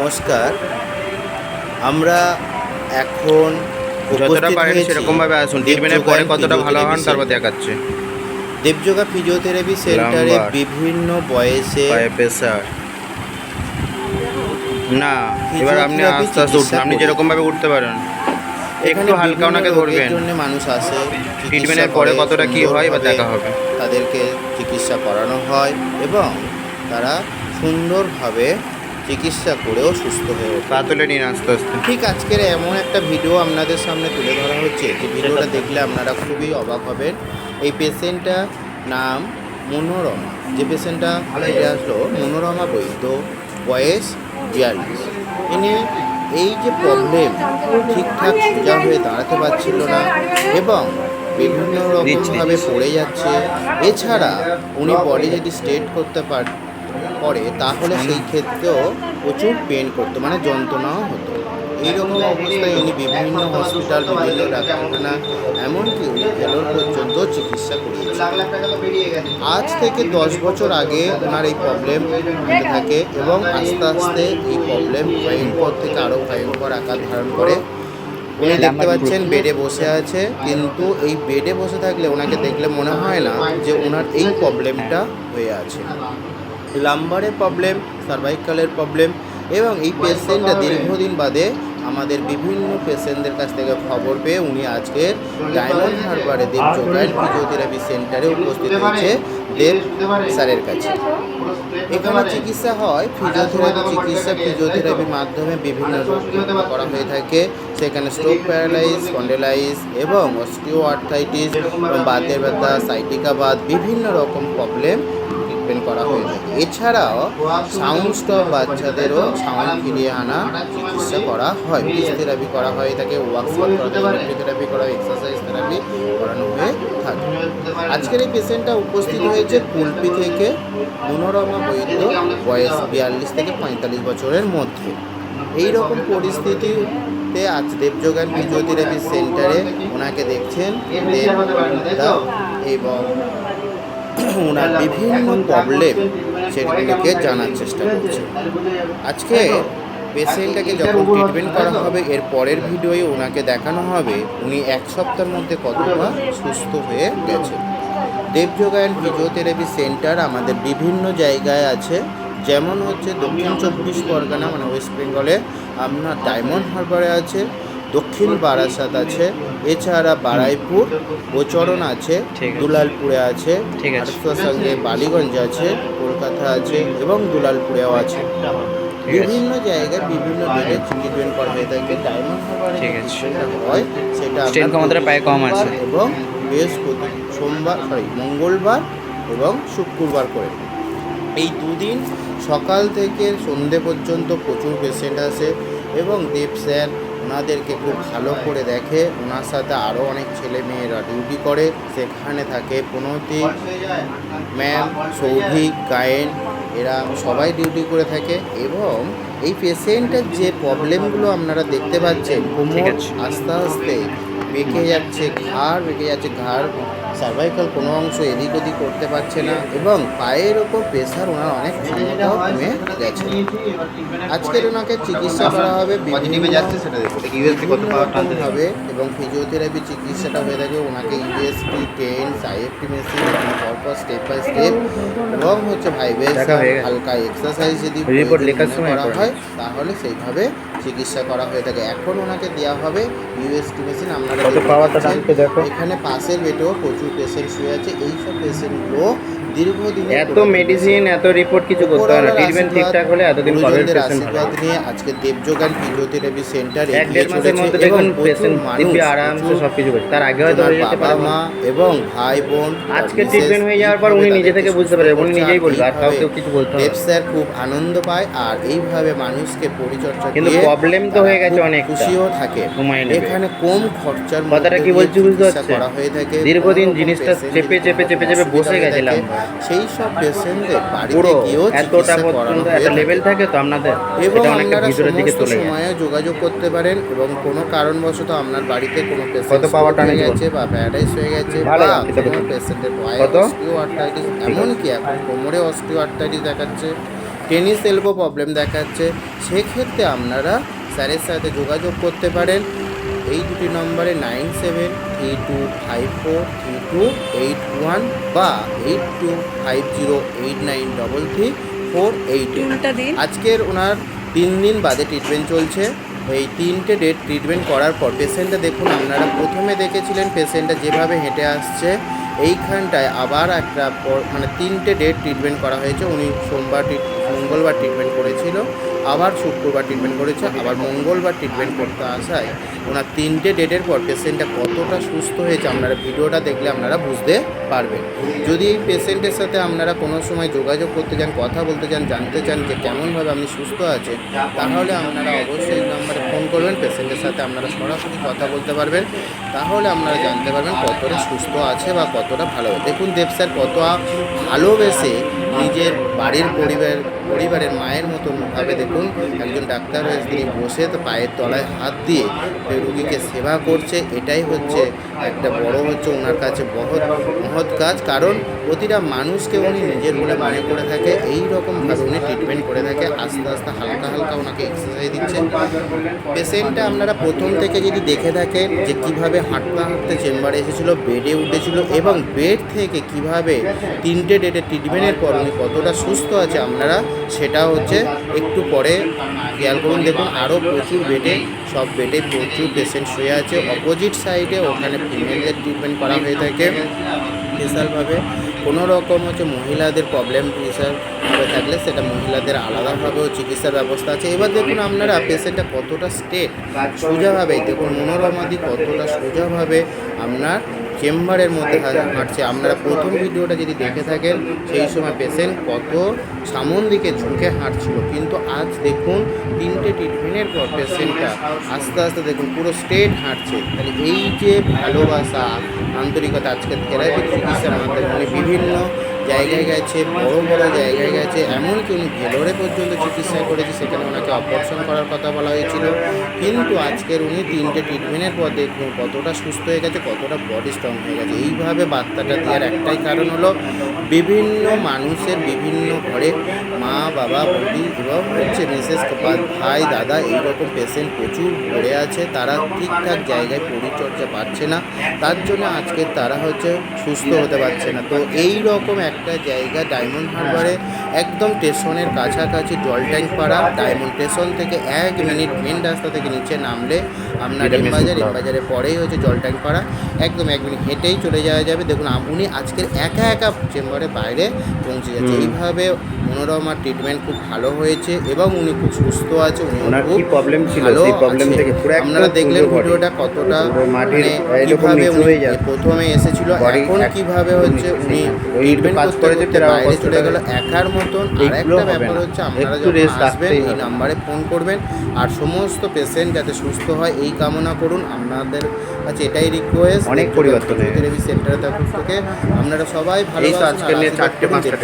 নমস্কার। আমরা এখন যতটা উপস্থিত পারেন হয়েছি সেরকমভাবে আসুন। ট্রিটমেন্টের পরে কতটা ভালো হন তারপর দেখাচ্ছে। দেবযোগা ফিজিওথেরাপি সেন্টারে লাম্বার, বিভিন্ন বয়সে পায়ে প্রেসার না। এবার আপনি ফিজিওথেরাপি আস্তে আস্তে উঠুন, চিকিৎসা আপনি করি। যেরকমভাবে উঠতে পারেন এখানে একটু হালকা বিভিন্ন ওনাকে রোগের ধরবেন। জন্য মানুষ আসে, চিকিৎসা ট্রিটমেন্টের করে, পরে কতটা কি হয় বা সুন্দরভাবে দেখা হবে। তাদেরকে চিকিৎসা করানো হয় এবং তারা সুন্দরভাবে চিকিৎসা করেও সুস্থ হয়ে ওঠে। পা তুলে নিন আস্তে আস্তে। ঠিক আজকের এমন একটা ভিডিও আপনাদের সামনে তুলে ধরা হচ্ছে যে ভিডিওটা দেখলে আপনারা খুবই অবাক হবেন। এই পেশেন্টটার নাম মনোরমা। যে পেশেন্টটা এটা আসলো মনোরমা বৈদ্য, বয়স 42। ইনি এই যে প্রবলেম, ঠিকঠাক সোজা হয়ে দাঁড়াতে পারছিল না এবং বিভিন্ন রকমভাবে পড়ে যাচ্ছে। এছাড়া উনি বডি যদি স্ট্রেট করতে করে তাহলে সেই ক্ষেত্রেও প্রচুর পেন করতো, মানে যন্ত্রণাও হতো। এইরকম অবস্থায় ইনি বিভিন্ন হসপিটাল, বিভিন্ন ডাক্তারখানা, এমনকি ভেলোর পর্যন্ত চিকিৎসা করিয়েছে। আজ থেকে 10 বছর আগে ওনার এই প্রবলেম হতে থাকে এবং আস্তে আস্তে এই প্রবলেম ভয়ঙ্কর থেকে আরও ভয়ঙ্কর আকার ধারণ করে। উনি দেখতে পাচ্ছেন বেডে বসে আছে, কিন্তু এই বেডে বসে থাকলে ওনাকে দেখলে মনে হয় না যে ওনার এই প্রবলেমটা হয়ে আছে। লাম্বারের প্রবলেম, সার্ভাইকালের প্রবলেম এবং এই পেশেন্টটা দীর্ঘদিন বাদে আমাদের বিভিন্ন পেশেন্টদের কাছ থেকে খবর পেয়ে উনি আজকে ডায়মন্ড হারবারে দেবযোগা ফিজিওথেরাপি সেন্টারে উপস্থিত হয়েছে দেব স্যারের কাছে। এখানে চিকিৎসা হয় ফিজিওথেরাপি চিকিৎসা। ফিজিওথেরাপির মাধ্যমে বিভিন্ন রোগ করা হয়ে থাকে। সেখানে স্ট্রোক, প্যারালাইজ, স্পন্ডেলাইজ এবং অস্টিও আর্থ্রাইটিস, বাতের ব্যথা, সাইটিকা বাত, বিভিন্ন রকম প্রবলেম ট্রিটমেন্ট করা হয়ে থাকে। এছাড়াও সাউন্ড স্টপ বাচ্চাদেরও সাউন্ড ফিরিয়ে আনা চিকিৎসা করা হয়। ফিজিওথেরাপি করা হয়ে থাকে, ওয়ার্কশপ করা হয়, ইলেকট্রোথেরাপি করা হয়, এক্সারসাইজ থেরাপি করানো হয়ে থাকে। আজকের এই পেশেন্টটা উপস্থিত হয়েছে কুলপি থেকে মনোরমা বৈদ্য, বয়স 42 থেকে 45 বছরের মধ্যে। এই রকম পরিস্থিতিতে আজ দেবযোগা ফিজিওথেরাপি সেন্টারে ওনাকে দেখছেন দেবদা এবং ওনার বিভিন্ন প্রবলেম সেগুলোকে জানার চেষ্টা করছে। আজকে পেশেন্টটাকে যখন ট্রিটমেন্ট করা হবে এর পরের ভিডিওয়ে ওনাকে দেখানো হবে উনি 1 সপ্তাহের মধ্যে কতটা সুস্থ হয়ে গেছে। দেবযোগা ফিজিওথেরাপি সেন্টার আমাদের বিভিন্ন জায়গায় আছে, যেমন হচ্ছে দক্ষিণ 24 পরগনা মানে ওয়েস্ট বেঙ্গলে আপনার ডায়মন্ড হারবারে আছে, দক্ষিণ বারাসাত আছে, এছাড়া বারাইপুর, গোচরণ আছে, দুলালপুরে আছে, তার সঙ্গে বালিগঞ্জ আছে, কলকাতা আছে এবং দুলালপুরেও আছে। বিভিন্ন জায়গায় বিভিন্ন ডেটে ট্রিটমেন্ট করা হয়ে থাকে। ডায়মন্ড হারবারে হয় সেটা পায়ে কম আছে এবং মঙ্গলবার এবং শুক্রবার করে। এই দুদিন সকাল থেকে সন্ধে পর্যন্ত প্রচুর পেশেন্ট আসে এবং দেব স্যার ওনাদেরকে খুব ভালো করে দেখে। ওনার সাথে আরও অনেক ছেলে মেয়েরা ডিউটি করে, সেখানে থাকে প্রণতি ম্যাম, সৌভিক, গায়েন, এরা সবাই ডিউটি করে থাকে। এবং এই পেশেন্টের যে প্রবলেমগুলো আপনারা দেখতে পাচ্ছেন, কোমর আস্তে আস্তে বেঁকে যাচ্ছে, ঘাড় বেঁকে যাচ্ছে, ঘাড় সার্ভাইকাল কোনো অংশ এদিক ওদিক করতে পারছে না এবং পায়ের ওপর প্রেশার ওনার অনেক ক্ষমতাও কমে গেছে। আজকের ওনাকে চিকিৎসা করা হবে বিভিন্নভাবে এবং ফিজিওথেরাপি চিকিৎসাটা হয়ে থাকে। ওনাকে ইউএসপি, টেন্স, আইএফটি মেশিন পরপর স্টেপ বাই স্টেপ এবং হচ্ছে ভাইব্রেশন, হালকা এক্সারসাইজ যদি করা হয় তাহলে সেইভাবে চিকিৎসা করা হয়ে থাকে। এখন ওনাকে দেওয়া হবে ইউএসটি মেশিন। আপনারা এখানে পাশের বেডেও প্রচুর পেশেন্ট শুয়ে আছে। এইসব পেশেন্টগুলো দীর্ঘদিন এত মেডিসিন, এত রিপোর্ট কিছু করতে হয় না। ট্রিটমেন্ট ঠিকঠাক হলে এতদিন পরে পেশেন্ট আশীর্বাদ নিয়ে আজকে দেবযোগা ফিজিওথেরাপি সেন্টার 1-1.5 মাসের মধ্যে দেখুন পেশেন্ট দিব্যি আরামসে সবকিছু করছে। তার আগে হয়তো হয়ে যেতে পারে মা এবং ভাই বোন। আজকে ট্রিটমেন্ট হয়ে যাওয়ার পর উনি নিজে থেকে বুঝতে পারে, উনি নিজেই বলবে, আর কাউকে কিছু বলতে হবে। দেব স্যার খুব আনন্দ পায় আর এইভাবে মানুষকে পরিচর্যা কিন্তু প্রবলেম তো হয়ে গেছে অনেক, খুশিও থাকে। এখানে কম খরচার কথাটা কি বলছি বুঝতে পারছেন? করা হয়ে থাকে। দীর্ঘদিন জিনিসটা চেপে চেপে চেপে চেপে বসে গেছিলাম। সেই সব পেশেন্টদের বাড়িতে গিয়েও এতটা পর্যন্ত একটা লেভেল থাকে তো আপনাদের, এবং এটা অনেকটা ভিতরের দিকে চলে যায়। সময়ে যোগাযোগ করতে পারেন এবং কোনো কারণবশত আপনার বাড়িতে কোনো পেশেন্ট কত পাওয়ার টানে গেছে বা প্যারালাইজ হয়ে গেছে বা কোনো পেশেন্টের পায়ে অস্টিও আর্থ্রাইটিস, এমনকি এখন কোমরে অস্টিও আর্থ্রাইটিস দেখাচ্ছে, টেনিস এলবো প্রবলেম দেখাচ্ছে, সেক্ষেত্রে আপনারা স্যারের সাথে যোগাযোগ করতে পারেন এই দুটি নম্বরে 9732543281 বা 825089333488। আজকের ওনার 3 দিন বাদে ট্রিটমেন্ট চলছে। এই 3টে ডেট ট্রিটমেন্ট করার পর পেশেন্টটা দেখুন, আপনারা প্রথমে দেখেছিলেন পেশেন্টটা যেভাবে হেঁটে আসছে, এইখানটায় আবার একটা মানে 3টে ডেট ট্রিটমেন্ট করা হয়েছে। উনি মঙ্গলবার ট্রিটমেন্ট করেছিল, আবার শুক্রবার ট্রিটমেন্ট করেছে, আবার মঙ্গলবার ট্রিটমেন্ট করতে আসায় ওনার 3টে ডেটের পর পেশেন্টটা কতটা সুস্থ হয়েছে আপনারা ভিডিওটা দেখলে আপনারা বুঝতে পারবেন। যদি এই পেশেন্টের সাথে আপনারা কোনো সময় যোগাযোগ করতে চান, কথা বলতে চান, জানতে চান যে কেমনভাবে আপনি সুস্থ আছেন, তাহলে আপনারা অবশ্যই এই নাম্বারে ফোন করবেন। পেশেন্টের সাথে আপনারা সরাসরি কথা বলতে পারবেন, তাহলে আপনারা জানতে পারবেন কতটা সুস্থ আছে বা কতটা ভালো। দেখুন দেব স্যার কত ভালোবেসে নিজের বাড়ির পরিবারের মায়ের মতন ভাবে দেখুন একজন ডাক্তার হয়েছে তিনি বসে তো পায়ের তলায় হাত দিয়ে রুগীকে সেবা করছে। এটাই হচ্ছে একটা বড় হচ্ছে ওনার কাছে মহৎ কাজ, কারণ প্রতিটা মানুষকে উনি নিজের বলে মনে করে থাকে। এই রকমভাবে উনি ট্রিটমেন্ট করে থাকে, আস্তে আস্তে হালকা হালকা ওনাকে এক্সারসাইজ দিচ্ছে। পেশেন্টটা আপনারা প্রথম থেকে যদি দেখে থাকেন যে কীভাবে হাঁটতে হাঁটতে চেম্বারে এসেছিল, বেডে উঠেছিল এবং বেড থেকে কিভাবে 3টে ডেটের ট্রিটমেন্টের পর উনি কতটা সুস্থ আছে আপনারা সেটা হচ্ছে একটু পরে খেয়াল করুন। দেখুন আরও প্রচুর বেডে, সব বেডে প্রচুর পেশেন্ট শুয়ে আছে। অপোজিট সাইডে ওখানে ফিমেলদের ট্রিটমেন্ট করা হয়ে থাকে স্পেশালভাবে। কোনো রকম হচ্ছে মহিলাদের প্রবলেম প্রেশার হয়ে থাকলে সেটা মহিলাদের আলাদাভাবেও চিকিৎসার ব্যবস্থা আছে। এবার দেখুন আপনারা পেশেন্টটা কতটা স্টেট সোজাভাবে, দেখুন মনোরমাদি কতটা সোজাভাবে আপনার চেম্বারের মধ্যে হাঁটছে। আপনারা প্রথম ভিডিওটা যদি দেখে থাকেন সেই সময় পেশেন্ট কত সামন দিকে ঝুঁকে হাঁটছিল, কিন্তু আজ দেখুন 3টে ট্রিটমেন্টের পর পেশেন্টটা আস্তে আস্তে দেখুন পুরো স্ট্রেট হাঁটছে। তাহলে এই যে ভালোবাসা, আন্তরিকতা আজকের থেরাপি চিকিৎসার মাধ্যমে উনি বিভিন্ন জায়গায় গেছে, বড় বড় জায়গায় গেছে, এমনকি উনি ভেলোরে পর্যন্ত চিকিৎসা করেছে, সেখানে ওনাকে অপারেশন করার কথা বলা হয়েছিল। কিন্তু আজকের উনি 3টে ট্রিটমেন্টের পর দেখুন কতটা সুস্থ হয়ে গেছে, কতটা বডি স্ট্রং হয়ে গেছে। এইভাবে বার্তাটা দেওয়ার একটাই কারণ হলো বিভিন্ন মানুষের বিভিন্ন ঘরে মা বাবা বৌদি এবং হচ্ছে বিশেষ ভাই দাদা এইরকম পেশেন্ট প্রচুর পড়ে আছে, তারা ঠিকঠাক জায়গায় পরিচর্যা পাচ্ছে না, তার জন্য আজকে তারা হচ্ছে সুস্থ হতে পারছে না। তো এই রকম একটা জায়গা ডায়মন্ড হারবারে একদম স্টেশনের কাছাকাছি জলট্যাঙ্ক পাড়া। ডায়মন্ড স্টেশন থেকে 1 মিনিট মেন রাস্তা থেকে নিচে নামলে আপনার এমবাজারের পরেই হচ্ছে জলট্যাঙ্ক পাড়া, একদম 1 মিনিট হেঁটেই চলে যাওয়া যাবে। দেখুন উনি আজকের একা চেম্বারে বাইরে পৌঁছে যাচ্ছে। এইভাবে মনোরমার ট্রিটমেন্ট খুব ভালো হয়েছে এবং উনি খুব সুস্থ আছে। উনি খুব প্রবলেম ছিল, সেই প্রবলেম থেকে পুরো আপনারা দেখলেন ভিডিওটা কতটা কিভাবে উনি প্রথমে এসেছিল, এখন কিভাবে হচ্ছে উনি ট্রিটমেন্ট করতে বাইরে চলে গেল একার মতন। আর একটা ব্যাপার হচ্ছে আপনারা যখন আসবেন এই নাম্বারে ফোন করবেন, আর সমস্ত পেশেন্ট যাতে সুস্থ হয় এই কামনা করুন। আপনাদের কাছে এটাই রিকোয়েস্ট, অনেক পরিবর্তন থেরাপি সেন্টারের তরফ থেকে আপনারা সবাই ভালো। আজকে নিয়ে 4টে 5টা